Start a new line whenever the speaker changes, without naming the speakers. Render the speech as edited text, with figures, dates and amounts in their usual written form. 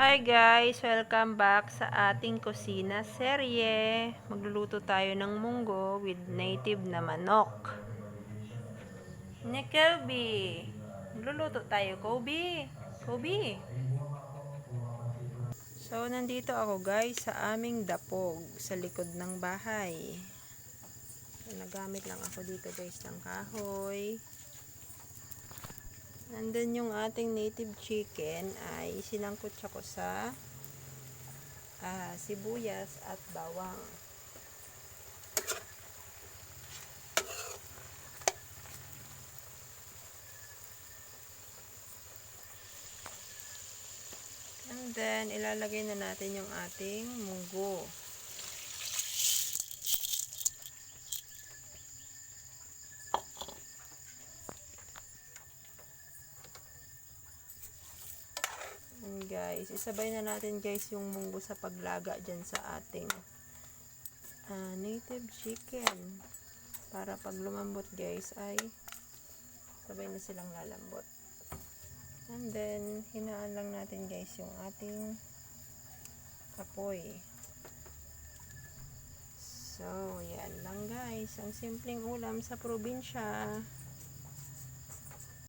Hi guys! Welcome back sa ating kusina serye. Magluluto tayo ng munggo with native na manok. Ni Kobe! Magluluto tayo, Kobe! Kobe! So, nandito ako guys sa aming dapog sa likod ng bahay. So, nagamit lang ako dito guys ng kahoy. Nandun yung ating native chicken ay sinangkot ko sa sibuyas at bawang. And then, ilalagay na natin yung ating munggo. And guys, isabay na natin guys yung munggo sa paglaga dyan sa ating native chicken. Para pag lumambot guys ay sabay na silang lalambot. And then, hinaan lang natin guys yung ating apoy. So, yan lang guys. Ang simpleng ulam sa probinsya.